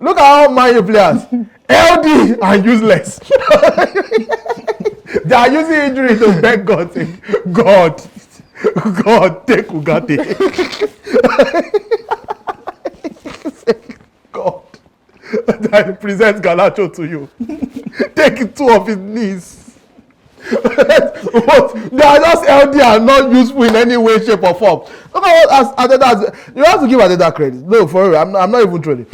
Look at how many players, LD and useless. They are using injury to beg God. Saying, God, take Ugarte. God, I present Galacho to you. Take 2 of his knees. But they are just LD and not useful in any way, shape, or form. Look at what Arteta. You have to give Arteta credit. No, for real, I'm not even trolling.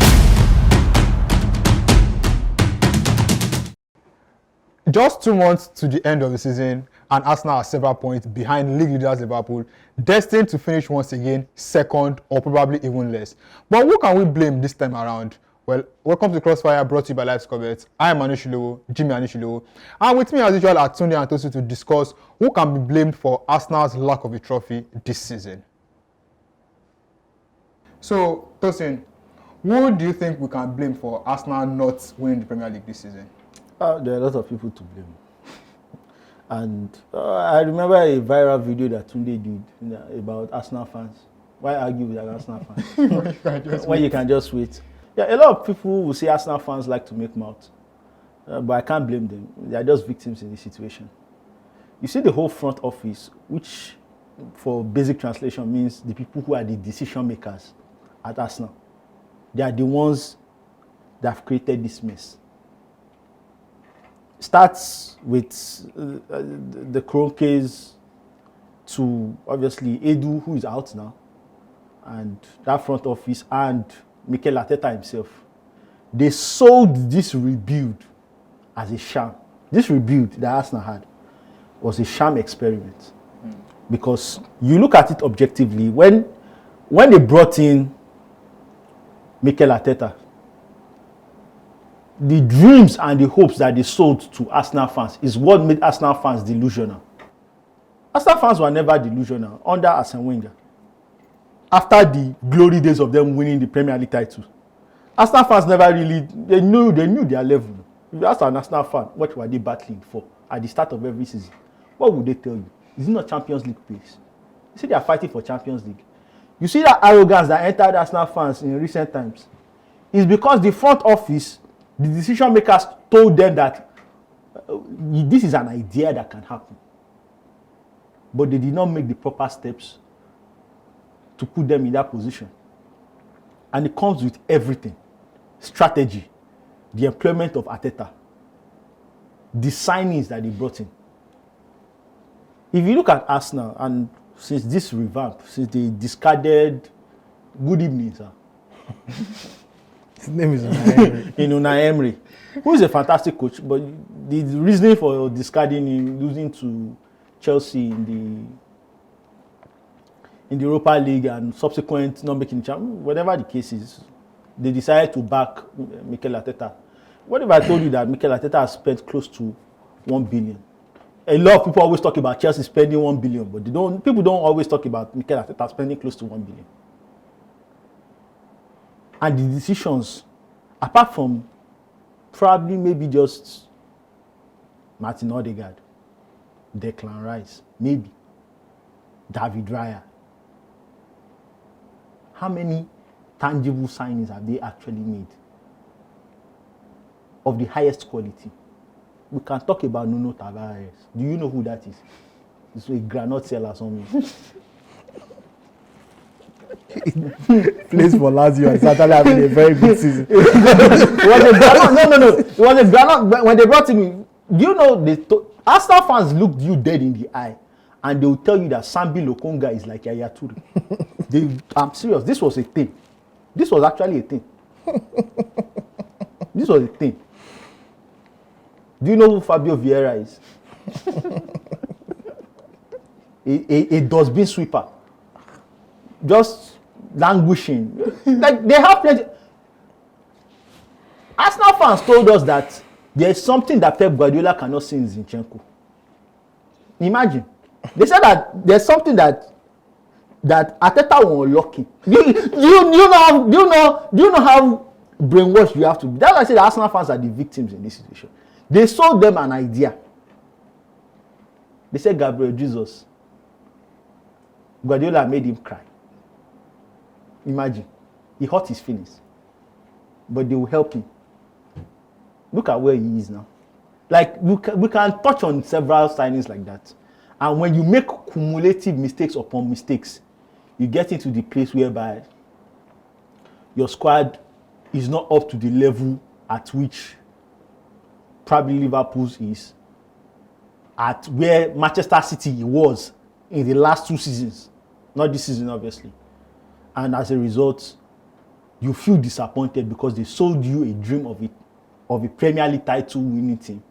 Just 2 months to the end of the season, and Arsenal are several points behind league leaders Liverpool, destined to finish once again second or probably even less. But who can we blame this time around? Well, welcome to Crossfire, brought to you by Life Scorbet. I am Anishilowo, Jimmy Anishilowo, and with me as usual are Tunde and Tosi to discuss who can be blamed for Arsenal's lack of a trophy this season. So, Tosin, who do you think we can blame for Arsenal not winning the Premier League this season? There are a lot of people to blame. And I remember a viral video that Tunde did about Arsenal fans. Why argue with an Arsenal fan? When you can just wait. Yeah, a lot of people will say Arsenal fans like to make mouth. But I can't blame them. They are just victims in this situation. You see the whole front office, which for basic translation means the people who are the decision makers at Arsenal. They are the ones that have created this mess. Starts with the Kroenkes to obviously Edu, who is out now, and that front office, and Mikel Arteta himself. They sold this rebuild as a sham. This rebuild that Arsenal had was a sham experiment. Because you look at it objectively, when they brought in Mikel Arteta, the dreams and the hopes that they sold to Arsenal fans is what made Arsenal fans delusional. Arsenal fans were never delusional under Arsene Wenger. After the glory days of them winning the Premier League title, Arsenal fans never really, they knew their level. If you ask an Arsenal fan, what were they battling for at the start of every season? What would they tell you? Is it not Champions League pace? You see, they are fighting for Champions League. You see that arrogance that entered Arsenal fans in recent times. It's because the front office, the decision makers told them that this is an idea that can happen. But they did not make the proper steps to put them in that position. And it comes with everything. Strategy, the employment of Arteta, the signings that they brought in. If you look at Arsenal, and since this revamp, since they discarded, good evening, sir. His name is Unai Emery. Unai Emery, who is a fantastic coach, but the reasoning for discarding him, losing to Chelsea in the Europa League and subsequent not making champions, whatever the case is, they decided to back Mikel Arteta. What if I told you that Mikel Arteta has spent close to 1 billion? A lot of people always talk about Chelsea spending 1 billion, but people don't always talk about Mikel Arteta spending close to 1 billion. And the decisions, apart from probably maybe just Martin Odegaard, Declan Rice, maybe David Raya, how many tangible signings have they actually made of the highest quality? We can talk about Nuno Tavares. Do you know who that is? It's a granite seller somewhere. Plays for Lazio and certainly having a very good season. It was a granite. No. It was a granite. When they brought him in, do you know, Arsenal fans looked you dead in the eye and they will tell you that Sambi Lokonga is like Yaya Toure. I'm serious. This was a thing. This was actually a thing. This was a thing. Do you know who Fabio Vieira is? a dustbin sweeper. Just languishing. Like they have plenty. Arsenal fans told us that there is something that Pep Guardiola cannot see in Zinchenko. Imagine. They said that there's something that Arteta will unlock him. Do you know how brainwashed you have to be? That's why I say the Arsenal fans are the victims in this situation. They sold them an idea. They said Gabriel Jesus. Guardiola made him cry. Imagine. He hurt his feelings. but they will help him. Look at where he is now. Like, we can touch on several signings like that. And when you make cumulative mistakes upon mistakes, you get into the place whereby your squad is not up to the level at which probably Liverpool's is, at where Manchester City was in the last 2 seasons. Not this season, obviously. And as a result, you feel disappointed because they sold you a dream of a Premier League title winning team.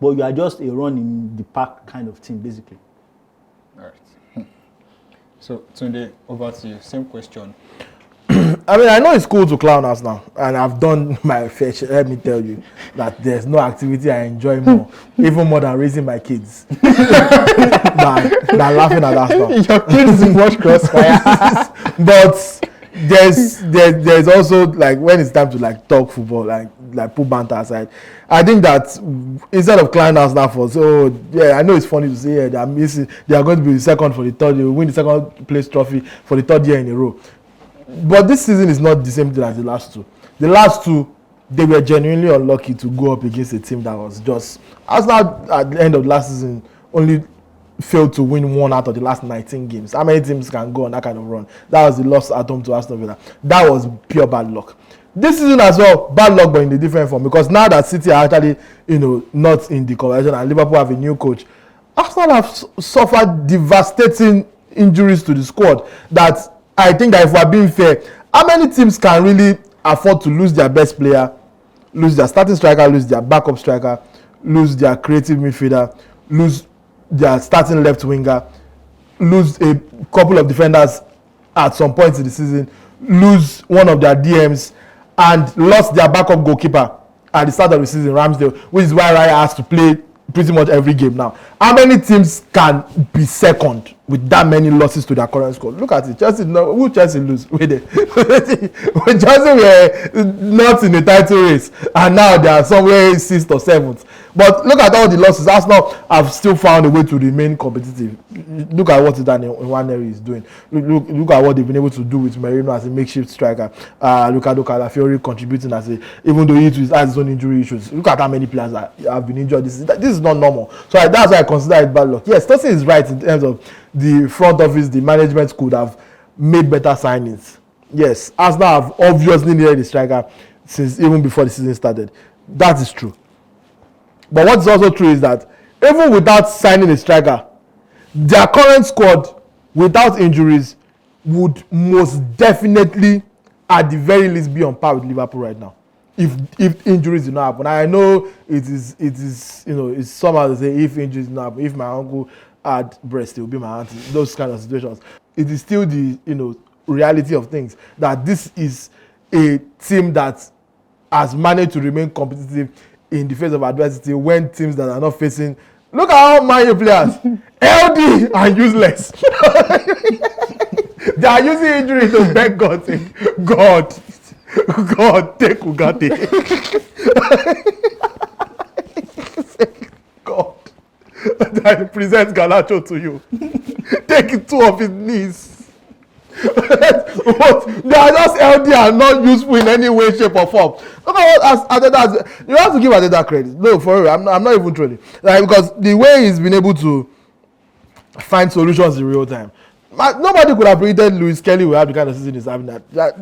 But you are just a run in the park kind of team, basically. All right. So, Tunde, over to you. Same question. I mean, I know it's cool to clown us now, and I've done my fair share. Let me tell you that there's no activity I enjoy more, even more than raising my kids, than laughing at that stuff. Your kids watch Crossfire. But there's also, like, when it's time to like talk football, like put banter aside, I think that instead of clowning us now for, so yeah, I know it's funny to say, yeah, they are going to be second for the third year, win the second place trophy for the 3rd year in a row. But this season is not the same thing as the last two. The last two, they were genuinely unlucky to go up against a team that was just, Arsenal at the end of last season only failed to win 1 out of the last 19 games. How many teams can go on that kind of run? That was the loss at home to Aston Villa. That was pure bad luck. This season as well, bad luck, but in a different form, because now that City are actually, not in the conversation and Liverpool have a new coach, Arsenal have suffered devastating injuries to the squad that I think that if we're being fair, how many teams can really afford to lose their best player, lose their starting striker, lose their backup striker, lose their creative midfielder, lose their starting left winger, lose a couple of defenders at some point in the season, lose one of their DMs, and lost their backup goalkeeper at the start of the season, Ramsdale, which is why Raya has to play pretty much every game now. How many teams can be second with that many losses to their current squad? Look at it. Chelsea, no, who Chelsea lose? Wait there. When Chelsea were not in the title race, and now they are somewhere 6th or 7th. But look at all the losses. Arsenal have still found a way to remain competitive. Look at what Daniel Nwaneri is doing. Look at what they've been able to do with Merino as a makeshift striker. Ricardo Calafiori contributing as a, even though he has his own injury issues. Look at how many players have been injured. This is not normal. So that's why I consider it bad luck. Yes, Tosin is right in terms of the front office, the management could have made better signings. Yes, Arsenal have obviously needed a striker since even before the season started. That is true. But what is also true is that even without signing a striker, their current squad, without injuries, would most definitely, at the very least, be on par with Liverpool right now. If injuries do not happen. I know it is it's somehow to say if injuries do not happen. If my uncle had breast, it will be my auntie. Those kind of situations. It is still the reality of things that this is a team that has managed to remain competitive in the face of adversity when teams that are not facing. Look at how Man U players, LD and useless. They are using injury to beg God. God, take Ugarte. God, I present Garnacho to you. Take 2 of his knees. What? They are just LD and not useful in any way, shape, or form. Look at what Arteta. You have to give Arteta credit. No, for real, I'm not even trolling. Like, because the way he's been able to find solutions in real time. Nobody could have predicted Luis Kelly will have the kind of season he's having. That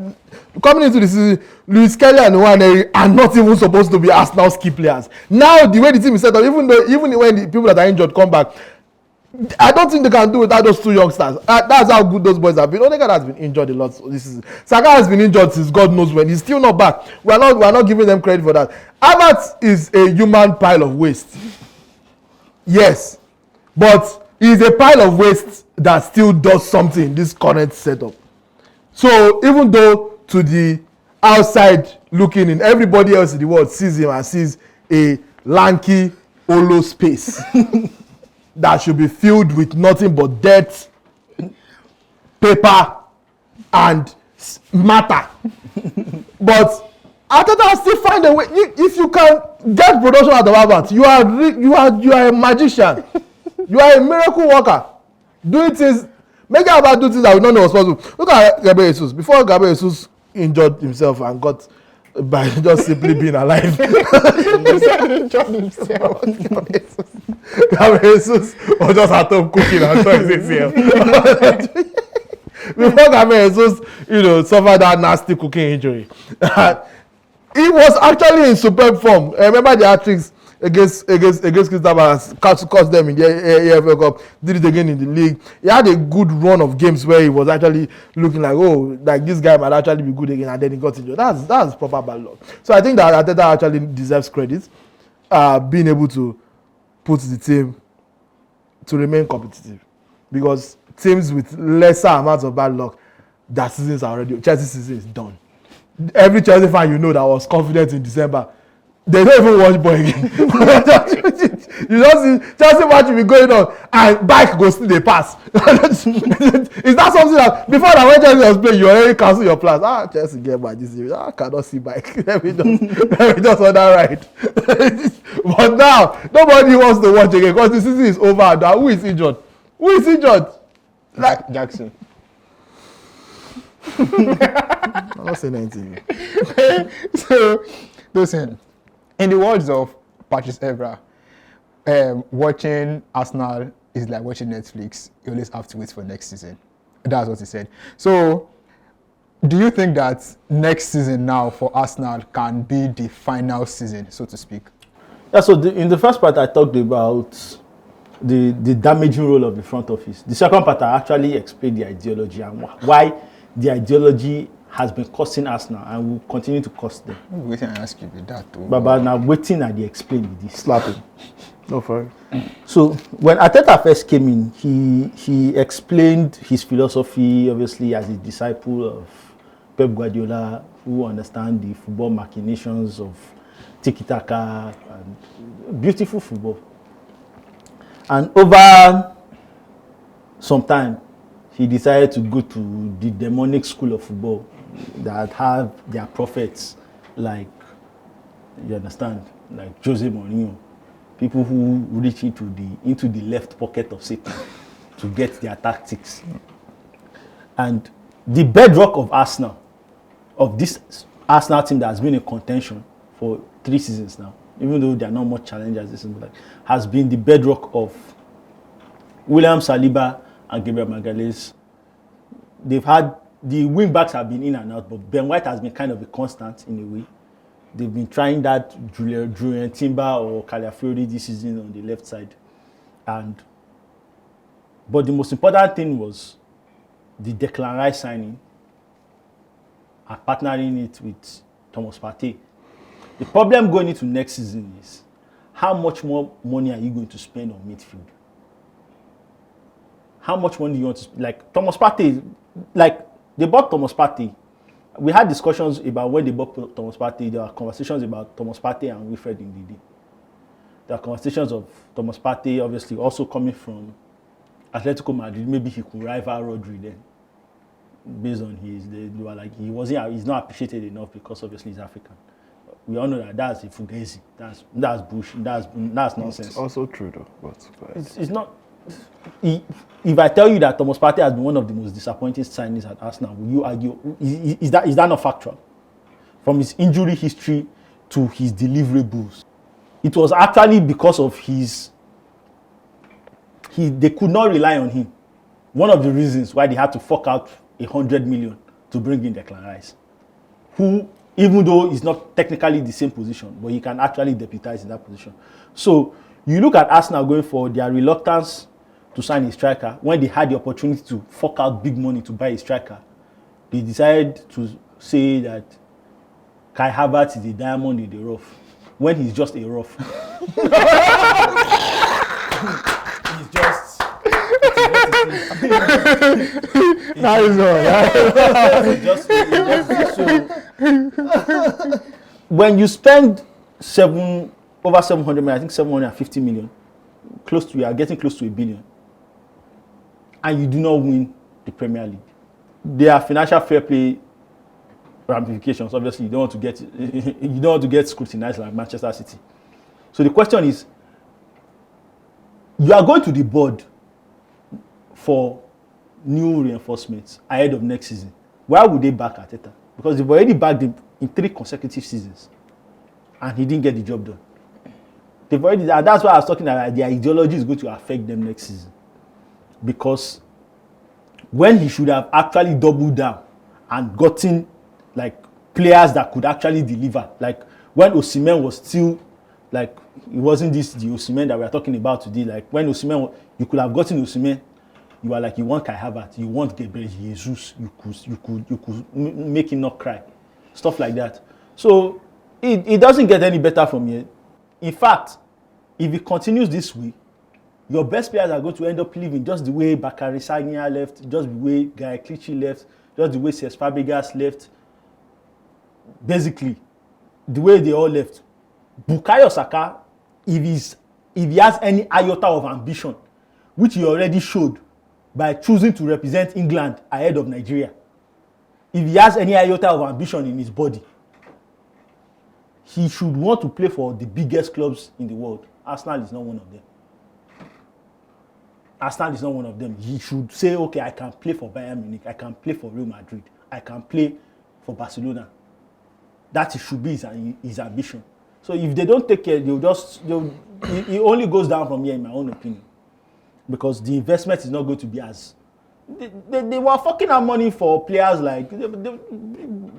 coming into the season, Luis Kelly and Nwaneri are not even supposed to be Arsenal's key players. Now, the way the team is set up, even when the people that are injured come back, I don't think they can do without those 2 youngsters. That's how good those boys have been. Odegaard has been injured a lot this season. Saka has been injured since God knows when. He's still not back. We're not giving them credit for that. Havertz is a human pile of waste. Yes, but he's a pile of waste that still does something in this current setup. So even though to the outside looking in, everybody else in the world sees him and sees a lanky, hollow space that should be filled with nothing but dirt, paper, and matter. But Arteta still find a way. If you can get production out of Havertz, you are a magician. You are a miracle worker. Doing things, making Havertz do things that we don't know was possible. Look at Gabriel Jesus. Before Gabriel Jesus injured himself and got by just simply being alive. John himself. Gabriel Jesus was just at home cooking and trying to ACL. Before Gabriel Jesus, suffered that nasty cooking injury. He was actually in superb form. I remember the hat-tricks against Crystal Palace, cost them in the EFL Cup, did it again in the league. He had a good run of games where he was actually looking like this guy might actually be good again, and then he got injured. That's proper bad luck. So I think that Arteta actually deserves credit, being able to put the team to remain competitive, because teams with lesser amounts of bad luck, their seasons are already, Chelsea season is done. Every Chelsea fan that was confident in December, they don't even watch ball again. You don't see Chelsea match will be going on and bike go still dey pass. Is that something that before that when Chelsea was playing, you already cancel your plans? Chelsea get back this year. I cannot see bike. let me just on that ride. But now nobody wants to watch again because the season is over. Now who is injured? Like Jackson. I'm not saying anything. So, listen, in the words of Patrice Evra, watching Arsenal is like watching Netflix. You always have to wait for next season. That's what he said. So, do you think that next season now for Arsenal can be the final season, so to speak? Yeah, so in the first part, I talked about the damaging role of the front office. The second part, I actually explained the ideology and why the ideology has been costing Arsenal and will continue to cost them. I'm waiting and ask you with that too. But now waiting at the explain with this. Slapping. No fine. So when Arteta first came in, he explained his philosophy, obviously as a disciple of Pep Guardiola, who understand the football machinations of tiki-taka and beautiful football. And over some time, he decided to go to the demonic school of football that have their prophets like, you understand, like Jose Mourinho, people who reach into the left pocket of Satan to get their tactics. And the bedrock of Arsenal, of this Arsenal team that has been in contention for 3 seasons now, even though they are not much challengers this season, has been the bedrock of William Saliba and Gabriel Magalhaes. They've had, the wing backs have been in and out, but Ben White has been kind of a constant in a way. They've been trying that Julian Timber or Calafiori this season on the left side. But the most important thing was the Declan Rice signing and partnering it with Thomas Partey. The problem going into next season is how much more money are you going to spend on midfield? How much money do you want to spend? Like Thomas Partey, like they bought Thomas Partey. We had discussions about when they bought Thomas Partey. There were conversations about Thomas Partey and Wilfred Ndidi. There are conversations of Thomas Partey obviously also coming from Atletico Madrid. Maybe he could rival Rodri then. Based on they were like he's not appreciated enough because obviously he's African. We all know that that's a fugazi. That's bush. That's nonsense. It's also true though, but it's not. If I tell you that Thomas Partey has been one of the most disappointing signings at Arsenal, will you argue? Is that not factual? From his injury history to his deliverables, it was actually because of they could not rely on him. One of the reasons why they had to fork out 100 million to bring in Declan Rice, who, even though he's not technically the same position, but he can actually deputize in that position. So you look at Arsenal going forward, their reluctance to sign a striker, when they had the opportunity to fork out big money to buy a striker, they decided to say that Kai Havertz is a diamond in the rough, when he's just a rough. He's just... When you spend over 700 million, I think 750 million, you are getting close to $1 billion, and you do not win the Premier League. There are financial fair play ramifications. Obviously, you don't want to get scrutinized like Manchester City. So the question is, you are going to the board for new reinforcements ahead of next season. Why would they back Arteta? Because they've already backed him in 3 consecutive seasons, and he didn't get the job done. They've already, and that's why I was talking about their ideology is going to affect them next season, because when he should have actually doubled down and gotten like players that could actually deliver, like when Osimhen was still like, it wasn't the Osimhen that we are talking about today. Like when Osimhen, you could have gotten Osimhen, you are like, you want Kai Havertz, you want Gabriel Jesus, you could make him not cry, stuff like that. So it doesn't get any better from here. In fact, if it continues this way, your best players are going to end up leaving just the way Bakary Sagna left, just the way Guy Clichy left, just the way Cesc Fabregas left. Basically, the way they all left. Bukayo Saka, if he has any iota of ambition, which he already showed by choosing to represent England ahead of Nigeria, if he has any iota of ambition in his body, he should want to play for the biggest clubs in the world. Arsenal is not one of them. Arsenal is not one of them. He should say, okay, I can play for Bayern Munich, I can play for Real Madrid, I can play for Barcelona. That should be his ambition. So if they don't take care, it only goes down from here, in my own opinion. Because the investment is not going to be as... They were fucking out money for players like... They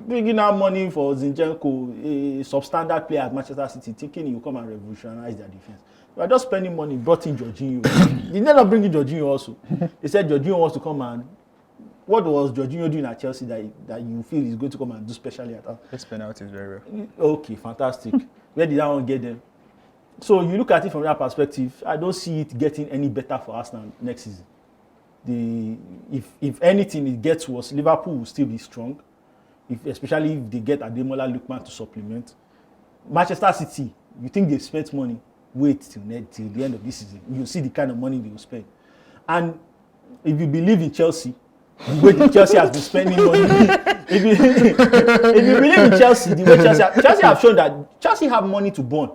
bringing out money for Zinchenko, a substandard player at Manchester City, thinking he will come and revolutionize their defense. They are just spending money, brought in Jorginho. They ended up bringing Jorginho also. They said Jorginho wants to come and... What was Jorginho doing at Chelsea that you feel is going to come and do specially at us? His penalties very well. Okay, fantastic. Where did that one get them? So you look at it from that perspective, I don't see it getting any better for Arsenal next season. If anything, it gets worse, Liverpool will still be strong, especially if they get Ademola Lookman to supplement. Manchester City, you think they've spent money? Wait till the end of this season. You'll see the kind of money they will spend. And if you believe in Chelsea, the way Chelsea has been spending money. if you believe in Chelsea, the way Chelsea have shown that Chelsea have money to burn.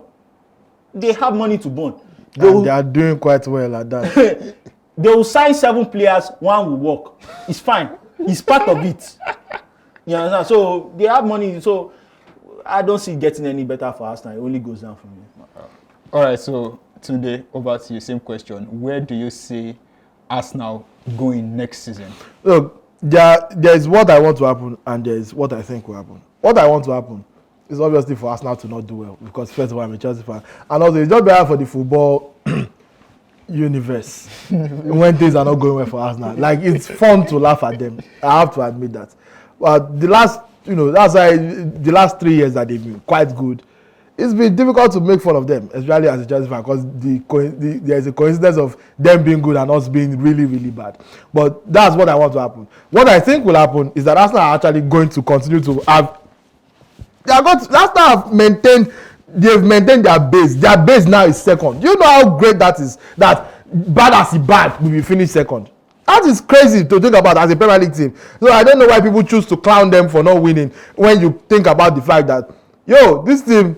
They have money to burn. They are doing quite well at that. They will sign 7 players, 1 will work. It's fine. It's part of it. You understand? So they have money. So I don't see it getting any better for Arsenal. It only goes down from here. All right. So today, over to you. Same question. Where do you see Arsenal going next season? Look, there is what I want to happen and there is what I think will happen. What I want to happen is obviously for Arsenal to not do well, because first of all, I'm a Chelsea fan, and also it's just better for the football universe when things are not going well for Arsenal. Like, it's fun to laugh at them. I have to admit that. But the last, that's why the last 3 years that they've been quite good. It's been difficult to make fun of them, especially as a Chelsea fan, because there is a coincidence of them being good and us being really, really bad. But that's what I want to happen. What I think will happen is that Arsenal are actually going to continue to have... Arsenal have maintained... They've maintained their base. Their base now is second. Do you know how great that is? That bad as it bad, we will finish second. That is crazy to think about as a Premier League team. So I don't know why people choose to clown them for not winning when you think about the fact that, this team...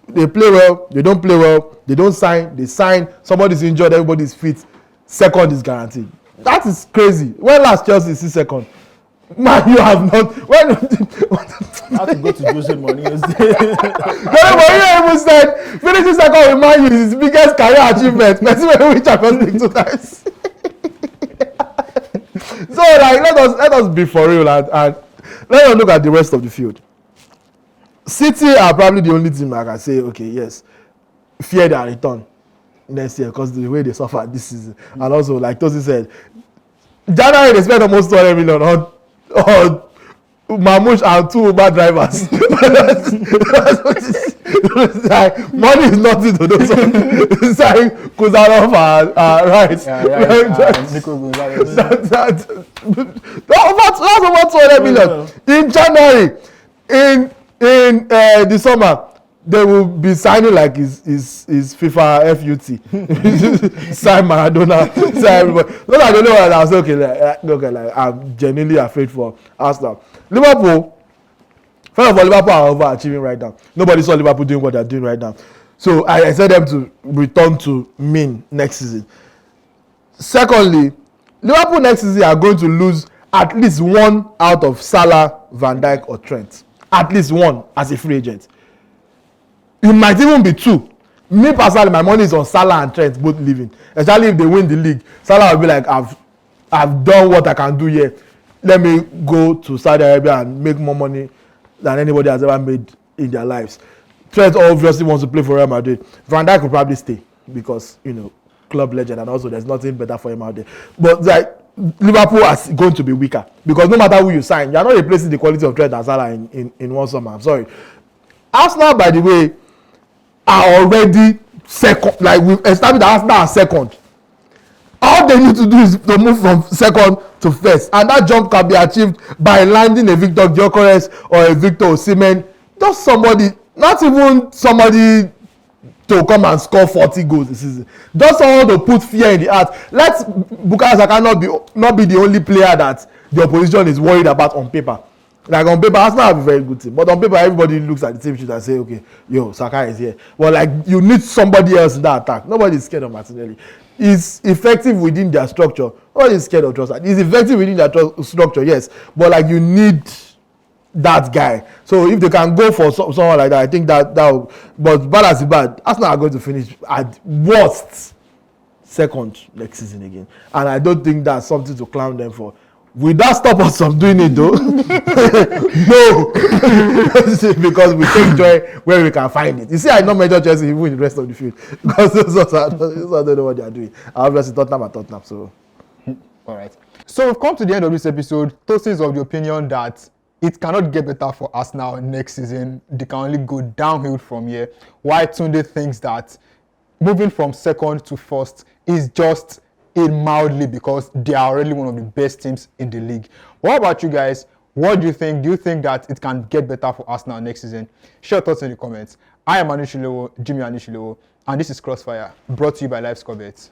They play well, they don't play well, they don't sign, they sign, somebody's injured, everybody's fit, second is guaranteed. That is crazy. When last Chelsea is second? Man, you have not. When I have to go to Jose Mourinho's day. Mourinho even said finishing second with Man U is his biggest career achievement. Messi will win Champions League 2 times. So let us be for real and let us look at the rest of the field. City are probably the only team I can say, okay, yes, fear their return next year because the way they suffered this season. And also, like Tosin said, January they spent almost 200 million on Mamouche and 2 Uber drivers. Like, money is nothing to those ones. It's like Kuzanov and Rice. Nico Gonzalez. That's over 200 million. In January, in the summer, they will be signing like his FIFA FUT. Sign Maradona, sign everybody. Those are the only ones I was okay, I'm genuinely afraid for Arsenal. Liverpool, first of all, Liverpool are overachieving right now. Nobody saw Liverpool doing what they're doing right now. So I expect them to return to mean next season. Secondly, Liverpool next season are going to lose at least one out of Salah, Van Dijk or Trent. at least one as a free agent. It might even be two. Me personally, my money is on Salah and Trent both leaving. Especially if they win the league, Salah will be like, I've done what I can do here. Let me go to Saudi Arabia and make more money than anybody has ever made in their lives. Trent obviously wants to play for Real Madrid. Van Dijk will probably stay because, you know, club legend, and also there's nothing better for him out there. But like, Liverpool is going to be weaker because no matter who you sign, you're not replacing the quality of Trent and Salah in one summer. I'm sorry. Arsenal, by the way, are already second. Like, we've established that Arsenal are second. All they need to do is to move from second to first, and that jump can be achieved by landing a Victor Gyökeres or a Victor Osimhen. Just somebody, not even somebody to come and score 40 goals this season. Just someone to put fear in the heart. Let Bukayo Saka not be the only player that the opposition is worried about on paper. Like, on paper, Arsenal have a very good team, but on paper, everybody looks at the team sheet and say, okay, yo, Saka is here. But like, you need somebody else in that attack. Nobody is scared of Martinelli. He's effective within their structure. Nobody is scared of Trossard. He's effective within their structure, yes, but like, you need that guy. So if they can go for someone like that, I think that will, but bad as bad, Arsenal are going to finish at worst second next season again, and I don't think that's something to clown them for. Will that stop us from doing it though? No, because we take joy where we can find it. You see, I don't measure Chelsea even in the rest of the field because those I don't know what they are doing. Obviously, Tottenham. So, all right. So we've come to the end of this episode. Tosin is of the opinion that it cannot get better for Arsenal next season. They can only go downhill from here. While Tunde thinks that moving from second to first is just mildly because they are already one of the best teams in the league. What about you guys? What do you think? Do you think that it can get better for Arsenal next season? Share your thoughts in the comments. I am Anishilewo, Jimmy Anishilewo, and this is Crossfire, brought to you by Live Score Bets.